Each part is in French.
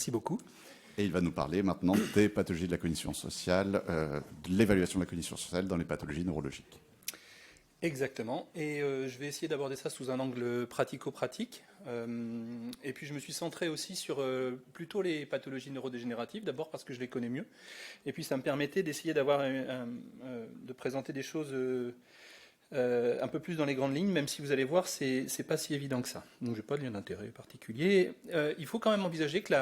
Merci beaucoup. Et il va nous parler maintenant des pathologies de la cognition sociale, de l'évaluation de la cognition sociale dans les pathologies neurologiques. Exactement. Et je vais essayer d'aborder ça sous un angle pratico-pratique. Et puis je me suis centré aussi sur plutôt les pathologies neurodégénératives, d'abord parce que je les connais mieux. Et puis ça me permettait d'essayer de présenter des choses un peu plus dans les grandes lignes, même si vous allez voir, c'est pas si évident que ça. Donc je n'ai pas de lien d'intérêt particulier. Il faut quand même envisager que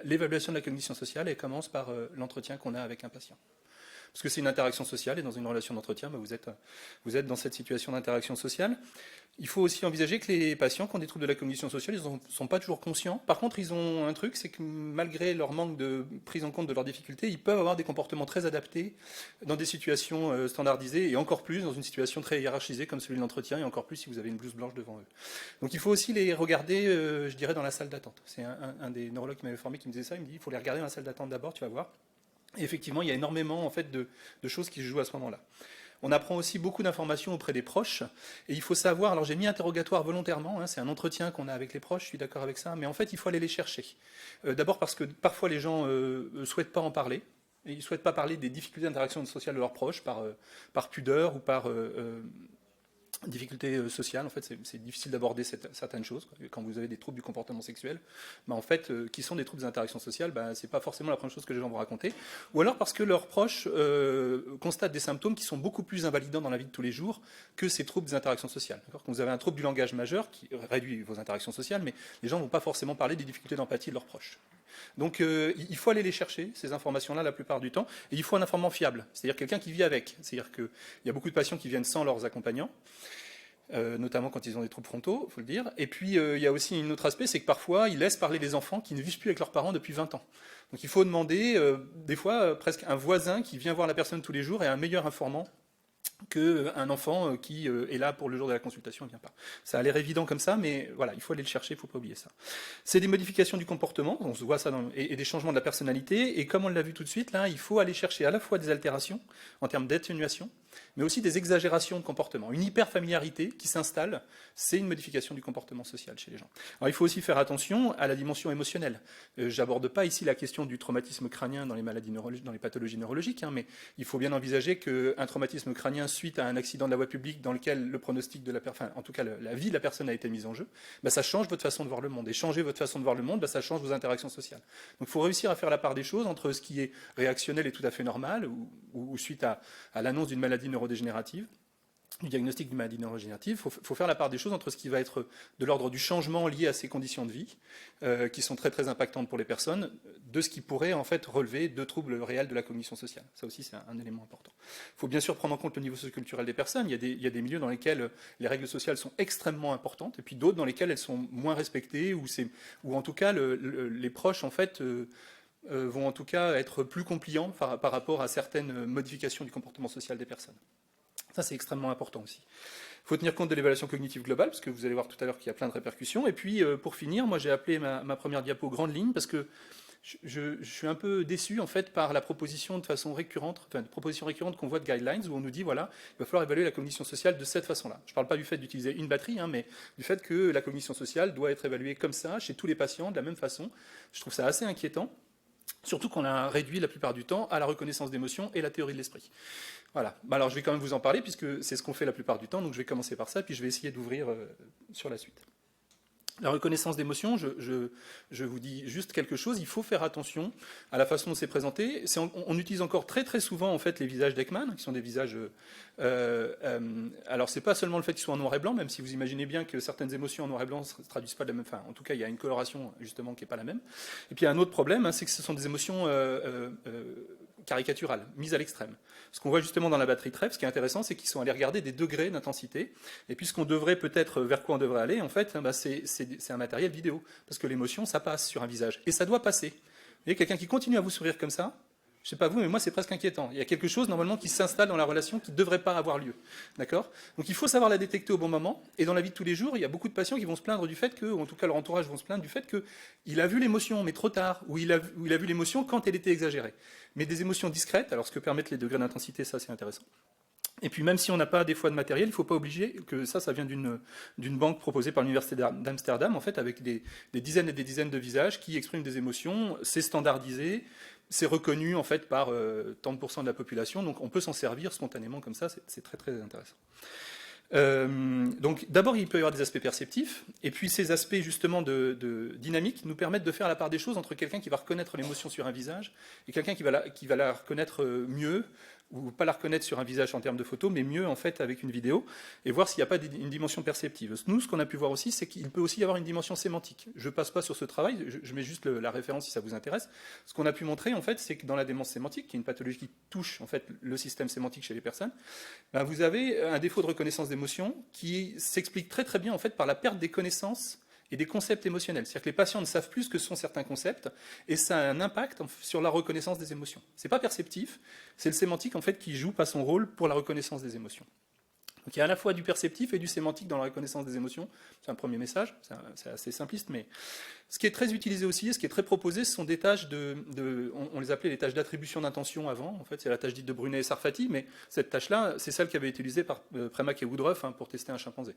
l'évaluation de la cognition sociale, elle commence par l'entretien qu'on a avec un patient. Parce que c'est une interaction sociale, et dans une relation d'entretien, vous êtes dans cette situation d'interaction sociale. Il faut aussi envisager que les patients qui ont des troubles de la cognition sociale, ils ne sont pas toujours conscients. Par contre, ils ont un truc, c'est que malgré leur manque de prise en compte de leurs difficultés, ils peuvent avoir des comportements très adaptés dans des situations standardisées, et encore plus dans une situation très hiérarchisée comme celui de l'entretien, et encore plus si vous avez une blouse blanche devant eux. Donc il faut aussi les regarder, je dirais, dans la salle d'attente. C'est un des neurologues qui m'avait formé qui me disait ça, il me dit, il faut les regarder dans la salle d'attente d'abord, tu vas voir. Et effectivement, il y a énormément en fait, de choses qui se jouent à ce moment-là. On apprend aussi beaucoup d'informations auprès des proches. Et il faut savoir, alors j'ai mis interrogatoire volontairement, hein, c'est un entretien qu'on a avec les proches, je suis d'accord avec ça, mais en fait, il faut aller les chercher. D'abord parce que parfois les gens ne souhaitent pas en parler. Et ils ne souhaitent pas parler des difficultés d'interaction sociale de leurs proches par pudeur ou par difficultés sociales. En fait, c'est difficile d'aborder certaines choses. Quand vous avez des troubles du comportement sexuel, en fait, qui sont des troubles des interactions sociales, c'est pas forcément la première chose que les gens vont raconter. Ou alors parce que leurs proches constatent des symptômes qui sont beaucoup plus invalidants dans la vie de tous les jours que ces troubles des interactions sociales. Quand vous avez un trouble du langage majeur qui réduit vos interactions sociales, mais les gens ne vont pas forcément parler des difficultés d'empathie de leurs proches. Donc il faut aller les chercher, ces informations-là, la plupart du temps, et il faut un informant fiable, c'est-à-dire quelqu'un qui vit avec. C'est-à-dire qu'il y a beaucoup de patients qui viennent sans leurs accompagnants, notamment quand ils ont des troubles frontaux, il faut le dire. Et puis il y a aussi un autre aspect, c'est que parfois ils laissent parler les enfants qui ne vivent plus avec leurs parents depuis 20 ans. Donc il faut demander, des fois, presque un voisin qui vient voir la personne tous les jours et un meilleur informant qu'un enfant qui est là pour le jour de la consultation ne vient pas. Ça a l'air évident comme ça, mais voilà, il faut aller le chercher, il ne faut pas oublier ça. C'est des modifications du comportement, on se voit ça, et des changements de la personnalité, et comme on l'a vu tout de suite, là, il faut aller chercher à la fois des altérations, en termes d'atténuation, mais aussi des exagérations de comportement. Une hyperfamiliarité qui s'installe, c'est une modification du comportement social chez les gens. Alors il faut aussi faire attention à la dimension émotionnelle. J'aborde pas ici la question du traumatisme crânien dans les maladies neurologiques, dans les pathologies neurologiques, hein, mais il faut bien envisager qu'un traumatisme crânien suite à un accident de la voie publique dans lequel le pronostic de en tout cas la vie de la personne a été mise en jeu, ça change votre façon de voir le monde. Et changer votre façon de voir le monde, ça change vos interactions sociales. Donc il faut réussir à faire la part des choses entre ce qui est réactionnel et tout à fait normal, ou suite à l'annonce d'une maladie neurodégénérative, du diagnostic d'une maladie neurodégénérative, il faut faire la part des choses entre ce qui va être de l'ordre du changement lié à ces conditions de vie, qui sont très très impactantes pour les personnes, de ce qui pourrait en fait relever de troubles réels de la cognition sociale. Ça aussi c'est un élément important. Il faut bien sûr prendre en compte le niveau socioculturel des personnes. Il y a des milieux dans lesquels les règles sociales sont extrêmement importantes, et puis d'autres dans lesquels elles sont moins respectées, ou en tout cas les proches en fait vont en tout cas être plus compliants par rapport à certaines modifications du comportement social des personnes. Ça, c'est extrêmement important aussi. Il faut tenir compte de l'évaluation cognitive globale, parce que vous allez voir tout à l'heure qu'il y a plein de répercussions. Et puis, pour finir, moi, j'ai appelé ma première diapo grande ligne, parce que je suis un peu déçu, en fait, par la proposition de façon récurrente, enfin, une proposition récurrente qu'on voit de guidelines, où on nous dit, voilà, il va falloir évaluer la cognition sociale de cette façon-là. Je ne parle pas du fait d'utiliser une batterie, hein, mais du fait que la cognition sociale doit être évaluée comme ça, chez tous les patients, de la même façon. Je trouve ça assez inquiétant. Surtout qu'on a réduit la plupart du temps à la reconnaissance d'émotions et la théorie de l'esprit. Voilà. Alors je vais quand même vous en parler puisque c'est ce qu'on fait la plupart du temps, donc je vais commencer par ça, puis je vais essayer d'ouvrir sur la suite. La reconnaissance d'émotions, je vous dis juste quelque chose, il faut faire attention à la façon dont c'est présenté. On utilise encore très très souvent en fait les visages d'Ekman, qui sont des visages... alors c'est pas seulement le fait qu'ils soient en noir et blanc, même si vous imaginez bien que certaines émotions en noir et blanc ne se traduisent pas de la même... Enfin, en tout cas, il y a une coloration justement qui n'est pas la même. Et puis il y a un autre problème, hein, c'est que ce sont des émotions caricaturales, mises à l'extrême. Ce qu'on voit justement dans la batterie TREF, ce qui est intéressant, c'est qu'ils sont allés regarder des degrés d'intensité. Et puis ce qu'on devrait peut-être, vers quoi on devrait aller, en fait, c'est un matériel vidéo. Parce que l'émotion, ça passe sur un visage. Et ça doit passer. Vous voyez, quelqu'un qui continue à vous sourire comme ça, je ne sais pas vous, mais moi c'est presque inquiétant. Il y a quelque chose normalement qui s'installe dans la relation qui ne devrait pas avoir lieu. D'accord ? Donc il faut savoir la détecter au bon moment. Et dans la vie de tous les jours, il y a beaucoup de patients qui vont se plaindre du fait que, ou en tout cas leur entourage vont se plaindre du fait qu'il a vu l'émotion, mais trop tard, ou il a vu l'émotion quand elle était exagérée. Mais des émotions discrètes, alors ce que permettent les degrés d'intensité, ça c'est intéressant. Et puis même si on n'a pas des fois de matériel, il ne faut pas obliger que ça vient d'une banque proposée par l'Université d'Amsterdam, en fait, avec des dizaines et des dizaines de visages qui expriment des émotions. C'est standardisé, c'est reconnu en fait par tant de pourcents de la population, donc on peut s'en servir spontanément comme ça, c'est très très intéressant. Donc d'abord il peut y avoir des aspects perceptifs, et puis ces aspects justement de dynamique nous permettent de faire la part des choses entre quelqu'un qui va reconnaître l'émotion sur un visage et quelqu'un qui va la reconnaître mieux, ou pas la reconnaître sur un visage en termes de photo, mais mieux en fait avec une vidéo, et voir s'il n'y a pas une dimension perceptive. Nous, ce qu'on a pu voir aussi, c'est qu'il peut aussi y avoir une dimension sémantique. Je ne passe pas sur ce travail, je mets juste la référence si ça vous intéresse. Ce qu'on a pu montrer, en fait, c'est que dans la démence sémantique, qui est une pathologie qui touche en fait le système sémantique chez les personnes, ben, vous avez un défaut de reconnaissance d'émotion qui s'explique très très bien en fait par la perte des connaissances et des concepts émotionnels. C'est-à-dire que les patients ne savent plus ce que sont certains concepts, et ça a un impact sur la reconnaissance des émotions. Ce n'est pas perceptif, c'est le sémantique en fait qui joue pas son rôle pour la reconnaissance des émotions. Donc il y a à la fois du perceptif et du sémantique dans la reconnaissance des émotions. C'est un premier message, c'est assez simpliste, mais ce qui est très utilisé aussi, et ce qui est très proposé, ce sont des tâches on les appelait les tâches d'attribution d'intention avant, en fait c'est la tâche dite de Brunet et Sarfati, mais cette tâche-là, c'est celle qui avait été utilisée par Premack et Woodruff pour tester un chimpanzé.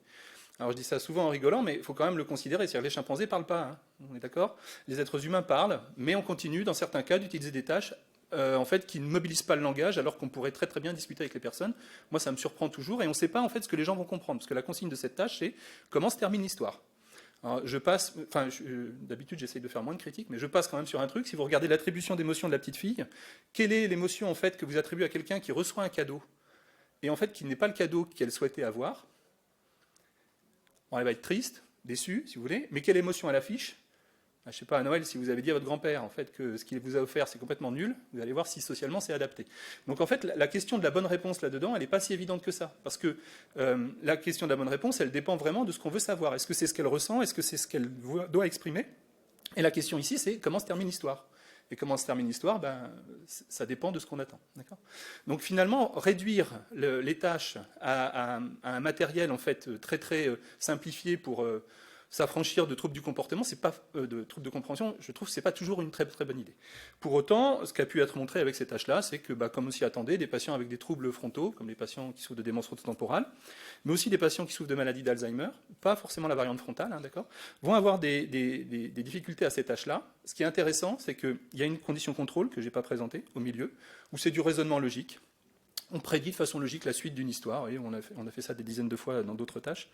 Alors je dis ça souvent en rigolant, mais il faut quand même le considérer, c'est-à-dire les chimpanzés ne parlent pas, on est d'accord? Les êtres humains parlent, mais on continue dans certains cas d'utiliser des tâches en fait, qui ne mobilisent pas le langage, alors qu'on pourrait très très bien discuter avec les personnes. Moi, ça me surprend toujours, et on ne sait pas en fait ce que les gens vont comprendre, parce que la consigne de cette tâche, c'est comment se termine l'histoire. Alors, d'habitude, j'essaye de faire moins de critiques, mais je passe quand même sur un truc. Si vous regardez l'attribution d'émotion de la petite fille, quelle est l'émotion en fait que vous attribuez à quelqu'un qui reçoit un cadeau, et en fait qui n'est pas le cadeau qu'elle souhaitait avoir? Bon, elle va être triste, déçue, si vous voulez, mais quelle émotion elle affiche? Je ne sais pas, à Noël, si vous avez dit à votre grand-père en fait, que ce qu'il vous a offert, c'est complètement nul, vous allez voir si socialement c'est adapté. Donc en fait, la question de la bonne réponse là-dedans, elle n'est pas si évidente que ça. Parce que la question de la bonne réponse, elle dépend vraiment de ce qu'on veut savoir. Est-ce que c'est ce qu'elle ressent? Est-ce que c'est ce qu'elle doit exprimer? Et la question ici, c'est comment se termine l'histoire? Et comment se termine l'histoire? Ça dépend de ce qu'on attend. Donc finalement, réduire les tâches à un matériel en fait, très très simplifié pour s'affranchir de troubles du comportement, c'est pas de troubles de compréhension, je trouve que c'est pas toujours une très très bonne idée. Pour autant, ce qui a pu être montré avec ces tâches-là, c'est que, comme on s'y attendait, des patients avec des troubles frontaux, comme les patients qui souffrent de démence frontotemporale, mais aussi des patients qui souffrent de maladie d'Alzheimer, pas forcément la variante frontale, d'accord, vont avoir des difficultés à ces tâches-là. Ce qui est intéressant, c'est qu'il y a une condition contrôle que j'ai pas présentée au milieu, où c'est du raisonnement logique. On prédit de façon logique la suite d'une histoire, et on a fait ça des dizaines de fois dans d'autres tâches.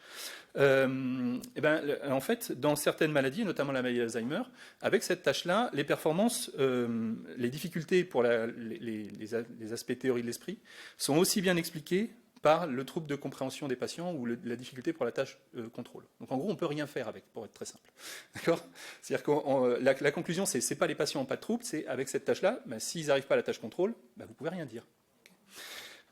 En fait, dans certaines maladies, notamment la maladie d'Alzheimer, avec cette tâche-là, les performances, les difficultés pour les aspects théorie de l'esprit sont aussi bien expliquées par le trouble de compréhension des patients ou la difficulté pour la tâche contrôle. Donc en gros, on ne peut rien faire avec, pour être très simple. D'accord ? C'est-à-dire que la conclusion, c'est pas les patients n'ont pas de trouble, c'est avec cette tâche-là, s'ils n'arrivent pas à la tâche contrôle, vous ne pouvez rien dire.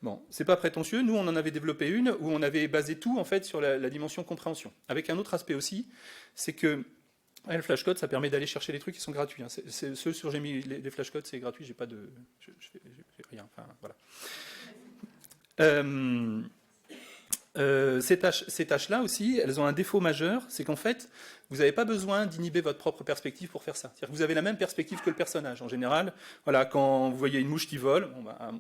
Bon, c'est pas prétentieux. Nous, on en avait développé une où on avait basé tout en fait sur la dimension compréhension. Avec un autre aspect aussi, c'est que le flashcode, ça permet d'aller chercher les trucs qui sont gratuits. Ceux sur j'ai mis les flashcodes, c'est gratuit. J'ai pas de, j'ai rien. Enfin voilà. Ces tâches-là aussi, elles ont un défaut majeur, c'est qu'en fait, vous n'avez pas besoin d'inhiber votre propre perspective pour faire ça. C'est-à-dire que vous avez la même perspective que le personnage. En général, voilà, quand vous voyez une mouche qui vole,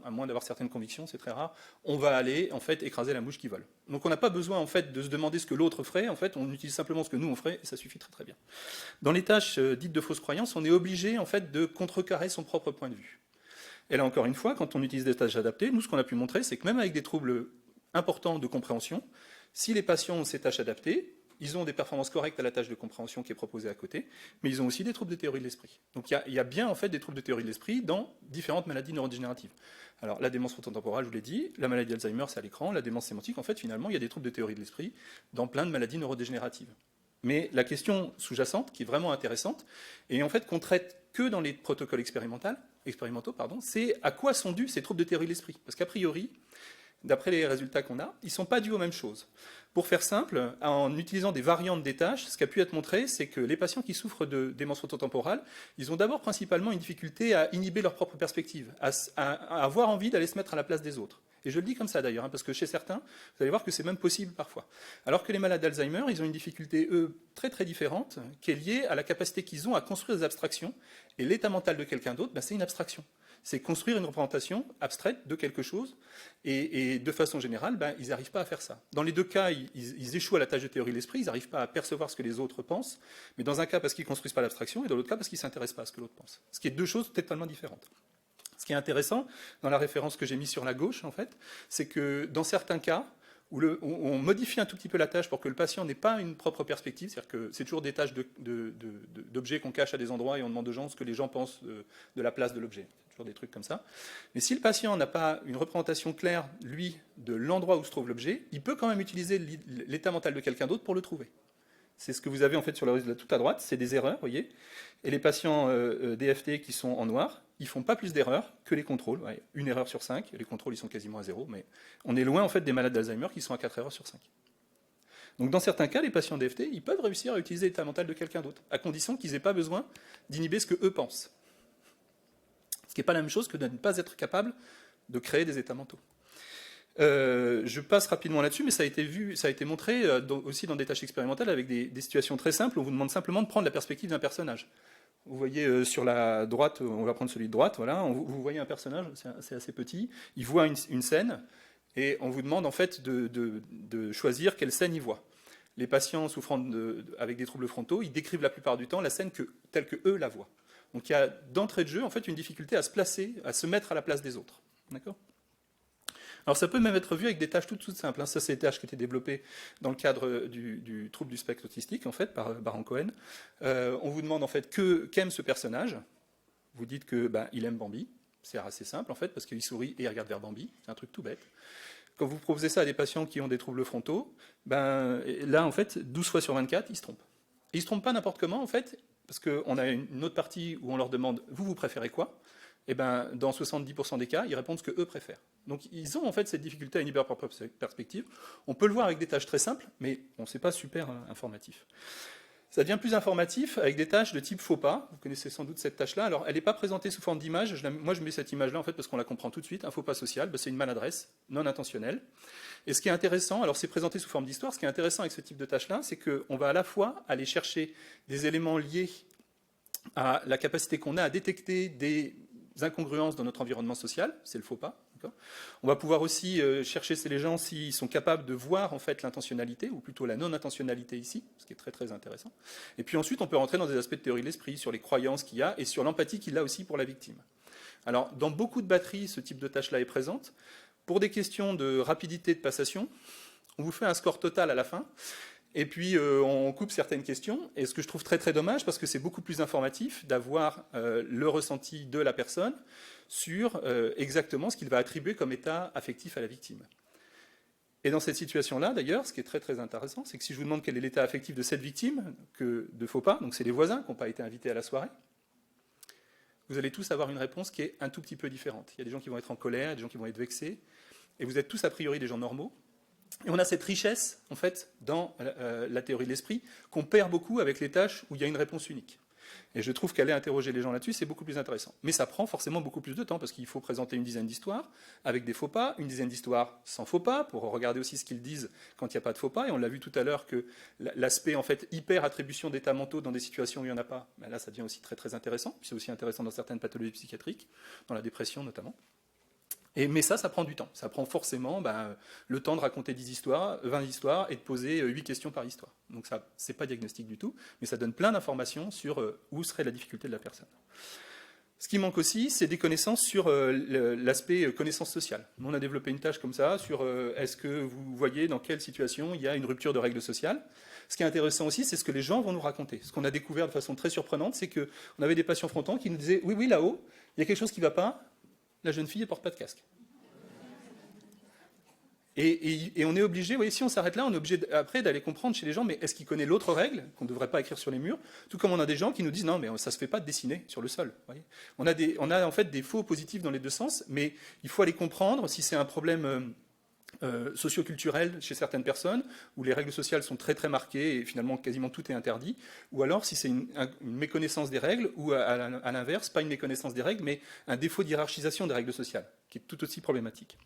à moins d'avoir certaines convictions, c'est très rare, on va aller en fait écraser la mouche qui vole. Donc on n'a pas besoin en fait de se demander ce que l'autre ferait. En fait, on utilise simplement ce que nous on ferait et ça suffit très très bien. Dans les tâches dites de fausses croyances, on est obligé en fait de contrecarrer son propre point de vue. Et là encore une fois, quand on utilise des tâches adaptées, nous ce qu'on a pu montrer, c'est que même avec des troubles importants de compréhension, si les patients ont ces tâches adaptées, ils ont des performances correctes à la tâche de compréhension qui est proposée à côté, mais ils ont aussi des troubles de théorie de l'esprit. Donc il y a bien en fait des troubles de théorie de l'esprit dans différentes maladies neurodégénératives. Alors la démence frontotemporale, je vous l'ai dit, la maladie d'Alzheimer, c'est à l'écran, la démence sémantique, en fait finalement il y a des troubles de théorie de l'esprit dans plein de maladies neurodégénératives. Mais la question sous-jacente, qui est vraiment intéressante, et en fait qu'on traite que dans les protocoles expérimentaux, c'est à quoi sont dus ces troubles de théorie de l'esprit. Parce qu'a priori, d'après les résultats qu'on a, ils ne sont pas dus aux mêmes choses. Pour faire simple, en utilisant des variantes des tâches, ce qui a pu être montré, c'est que les patients qui souffrent de démence frontotemporale, ils ont d'abord principalement une difficulté à inhiber leur propre perspective, à avoir envie d'aller se mettre à la place des autres. Et je le dis comme ça d'ailleurs, parce que chez certains, vous allez voir que c'est même possible parfois. Alors que les malades d'Alzheimer, ils ont une difficulté, eux, très très différente, qui est liée à la capacité qu'ils ont à construire des abstractions. Et l'état mental de quelqu'un d'autre, c'est une abstraction. C'est construire une représentation abstraite de quelque chose, et de façon générale, ils n'arrivent pas à faire ça. Dans les deux cas, ils échouent à la tâche de théorie de l'esprit, ils n'arrivent pas à percevoir ce que les autres pensent, mais dans un cas parce qu'ils ne construisent pas l'abstraction, et dans l'autre cas parce qu'ils ne s'intéressent pas à ce que l'autre pense. Ce qui est deux choses totalement différentes. Ce qui est intéressant, dans la référence que j'ai mise sur la gauche, en fait, c'est que dans certains cas, où on modifie un tout petit peu la tâche pour que le patient n'ait pas une propre perspective, c'est-à-dire que c'est toujours des tâches d'objets qu'on cache à des endroits et on demande aux gens ce que les gens pensent de la place de l'objet. C'est toujours des trucs comme ça. Mais si le patient n'a pas une représentation claire, lui, de l'endroit où se trouve l'objet, il peut quand même utiliser l'état mental de quelqu'un d'autre pour le trouver. C'est ce que vous avez en fait sur le résultat tout à droite, c'est des erreurs, vous voyez. Et les patients DFT qui sont en noir, ils font pas plus d'erreurs que les contrôles. Ouais, une erreur sur 5, les contrôles ils sont quasiment à 0, mais on est loin en fait des malades d'Alzheimer qui sont à 4 erreurs sur 5. Donc dans certains cas, les patients DFT, ils peuvent réussir à utiliser l'état mental de quelqu'un d'autre, à condition qu'ils n'aient pas besoin d'inhiber ce que eux pensent. Ce qui n'est pas la même chose que de ne pas être capable de créer des états mentaux. Je passe rapidement là-dessus, mais ça a été montré aussi dans des tâches expérimentales avec des situations très simples. On vous demande simplement de prendre la perspective d'un personnage. Vous voyez sur la droite, on va prendre celui de droite, voilà, vous voyez un personnage, c'est assez petit, il voit une scène, et on vous demande en fait de choisir quelle scène il voit. Les patients souffrant avec des troubles frontaux, ils décrivent la plupart du temps la scène telle que eux la voient. Donc il y a d'entrée de jeu en fait une difficulté à se placer, à se mettre à la place des autres. D'accord ? Alors ça peut même être vu avec des tâches toutes simples. Ça, c'est des tâches qui étaient développées dans le cadre du trouble du spectre autistique, en fait, par Baron Cohen. On vous demande en fait qu'aime ce personnage. Vous dites que il aime Bambi. C'est assez simple en fait, parce qu'il sourit et il regarde vers Bambi. C'est un truc tout bête. Quand vous proposez ça à des patients qui ont des troubles frontaux, là en fait, 12 fois sur 24, ils se trompent. Et ils ne se trompent pas n'importe comment en fait, parce qu'on a une autre partie où on leur demande « vous préférez quoi ?» Et dans 70% des cas, ils répondent ce qu'eux préfèrent. Donc ils ont en fait cette difficulté à inhiber leur propre perspective. On peut le voir avec des tâches très simples, mais bon, c'est pas super informatif. Ça devient plus informatif avec des tâches de type faux pas. Vous connaissez sans doute cette tâche-là. Alors elle n'est pas présentée sous forme d'image. Moi je mets cette image-là en fait parce qu'on la comprend tout de suite. Un faux pas social, c'est une maladresse non intentionnelle. Et ce qui est intéressant, alors c'est présenté sous forme d'histoire, ce qui est intéressant avec ce type de tâche-là, c'est qu'on va à la fois aller chercher des éléments liés à la capacité qu'on a à détecter des incongruences dans notre environnement social, c'est le faux pas. On va pouvoir aussi chercher chez les gens s'ils sont capables de voir en fait l'intentionnalité, ou plutôt la non-intentionnalité ici, ce qui est très très intéressant. Et puis ensuite, on peut rentrer dans des aspects de théorie de l'esprit, sur les croyances qu'il y a, et sur l'empathie qu'il a aussi pour la victime. Alors, dans beaucoup de batteries, ce type de tâche-là est présente. Pour des questions de rapidité de passation, on vous fait un score total à la fin, et puis on coupe certaines questions, et ce que je trouve très très dommage, parce que c'est beaucoup plus informatif d'avoir le ressenti de la personne sur exactement ce qu'il va attribuer comme état affectif à la victime. Et dans cette situation-là, d'ailleurs, ce qui est très très intéressant, c'est que si je vous demande quel est l'état affectif de cette victime, de faux pas, donc c'est les voisins qui n'ont pas été invités à la soirée, vous allez tous avoir une réponse qui est un tout petit peu différente. Il y a des gens qui vont être en colère, il y a des gens qui vont être vexés, et vous êtes tous a priori des gens normaux. Et on a cette richesse, en fait, dans la théorie de l'esprit, qu'on perd beaucoup avec les tâches où il y a une réponse unique. Et je trouve qu'aller interroger les gens là-dessus, c'est beaucoup plus intéressant. Mais ça prend forcément beaucoup plus de temps, parce qu'il faut présenter une dizaine d'histoires avec des faux pas, une dizaine d'histoires sans faux pas, pour regarder aussi ce qu'ils disent quand il n'y a pas de faux pas. Et on l'a vu tout à l'heure que l'aspect, en fait, hyper-attribution d'états mentaux dans des situations où il n'y en a pas, là, ça devient aussi très très intéressant. C'est aussi intéressant dans certaines pathologies psychiatriques, dans la dépression notamment. Mais ça prend du temps. Ça prend forcément le temps de raconter 10 histoires, 20 histoires et de poser 8 questions par histoire. Donc ça, c'est pas diagnostic du tout, mais ça donne plein d'informations sur où serait la difficulté de la personne. Ce qui manque aussi, c'est des connaissances sur l'aspect connaissance sociale. On a développé une tâche comme ça sur est-ce que vous voyez dans quelle situation il y a une rupture de règles sociales. Ce qui est intéressant aussi, c'est ce que les gens vont nous raconter. Ce qu'on a découvert de façon très surprenante, c'est qu'on avait des patients frontants qui nous disaient « Oui, là-haut, il y a quelque chose qui ne va pas. La jeune fille ne porte pas de casque. » Et on est obligé, vous voyez, si on s'arrête là, on est obligé après d'aller comprendre chez les gens, mais est-ce qu'ils connaissent l'autre règle qu'on ne devrait pas écrire sur les murs? Tout comme on a des gens qui nous disent non, mais ça ne se fait pas de dessiner sur le sol. Voyez, on a en fait des faux positifs dans les deux sens, mais il faut aller comprendre si c'est un problème socioculturel chez certaines personnes, où les règles sociales sont très très marquées et finalement quasiment tout est interdit, ou alors si c'est une méconnaissance des règles, ou à l'inverse, pas une méconnaissance des règles, mais un défaut d'hiérarchisation des règles sociales, qui est tout aussi problématique.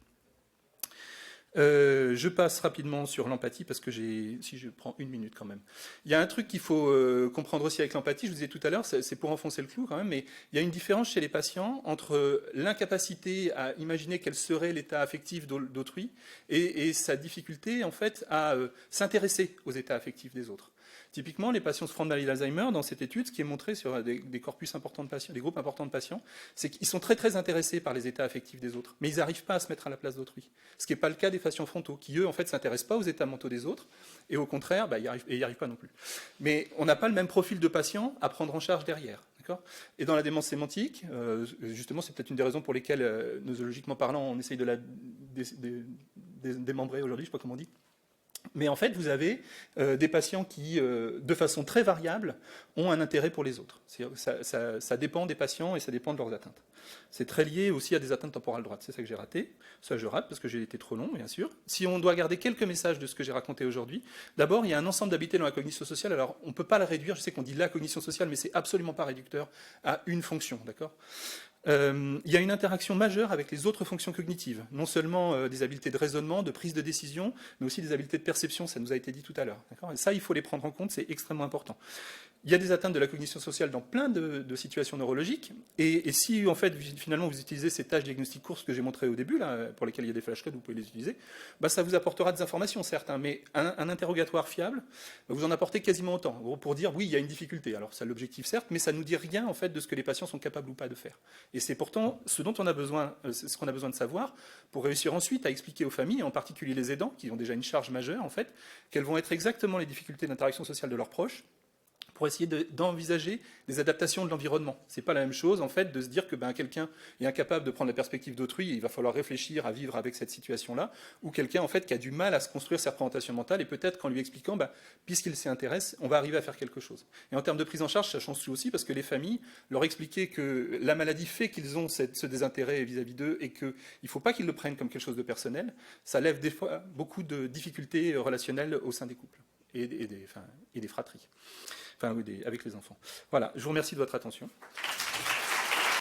Je passe rapidement sur l'empathie parce que si je prends 1 minute quand même. Il y a un truc qu'il faut comprendre aussi avec l'empathie, je vous disais tout à l'heure, c'est pour enfoncer le clou quand même, mais il y a une différence chez les patients entre l'incapacité à imaginer quel serait l'état affectif d'autrui et sa difficulté en fait à s'intéresser aux états affectifs des autres. Typiquement, les patients souffrant de maladie d'Alzheimer, dans cette étude, ce qui est montré sur des corpus importants de patients, des groupes importants de patients, c'est qu'ils sont très très intéressés par les états affectifs des autres, mais ils n'arrivent pas à se mettre à la place d'autrui. Ce qui n'est pas le cas des patients frontaux, qui eux en fait s'intéressent pas aux états mentaux des autres, et au contraire, ils n'y arrivent pas non plus. Mais on n'a pas le même profil de patient à prendre en charge derrière. Et dans la démence sémantique, justement, c'est peut-être une des raisons pour lesquelles, nosologiquement parlant, on essaye de la démembrer aujourd'hui, je ne sais pas comment on dit. Mais en fait, vous avez des patients qui, de façon très variable, ont un intérêt pour les autres. Ça dépend des patients et ça dépend de leurs atteintes. C'est très lié aussi à des atteintes temporales droites. C'est ça que j'ai raté. Ça, je rate parce que j'ai été trop long, bien sûr. Si on doit garder quelques messages de ce que j'ai raconté aujourd'hui, d'abord, il y a un ensemble d'habiletés dans la cognition sociale. Alors, on ne peut pas le réduire. Je sais qu'on dit la cognition sociale, mais c'est absolument pas réducteur à une fonction, d'accord ? Il y a une interaction majeure avec les autres fonctions cognitives, non seulement des habiletés de raisonnement, de prise de décision, mais aussi des habiletés de perception, ça nous a été dit tout à l'heure. Et ça, il faut les prendre en compte, c'est extrêmement important. Il y a des atteintes de la cognition sociale dans plein de situations neurologiques, et si en fait finalement vous utilisez ces tâches diagnostiques courtes que j'ai montrées au début, là, pour lesquelles il y a des flashcards, vous pouvez les utiliser, ça vous apportera des informations certes, hein, mais un interrogatoire fiable, vous en apportez quasiment autant, pour dire oui, il y a une difficulté. Alors c'est l'objectif certes, mais ça ne nous dit rien en fait de ce que les patients sont capables ou pas de faire. Et c'est pourtant ce dont on a besoin, ce qu'on a besoin de savoir pour réussir ensuite à expliquer aux familles, en particulier les aidants, qui ont déjà une charge majeure en fait, quelles vont être exactement les difficultés d'interaction sociale de leurs proches, pour essayer d'envisager des adaptations de l'environnement. C'est pas la même chose, en fait, de se dire que quelqu'un est incapable de prendre la perspective d'autrui, et il va falloir réfléchir à vivre avec cette situation-là, ou quelqu'un, en fait, qui a du mal à se construire sa représentation mentale, et peut-être qu'en lui expliquant, puisqu'il s'y intéresse, on va arriver à faire quelque chose. Et en termes de prise en charge, ça change aussi, parce que les familles leur expliquer que la maladie fait qu'ils ont ce désintérêt vis-à-vis d'eux, et qu'il ne faut pas qu'ils le prennent comme quelque chose de personnel, ça lève des fois beaucoup de difficultés relationnelles au sein des couples, et des fratries. Avec les enfants. Voilà, je vous remercie de votre attention.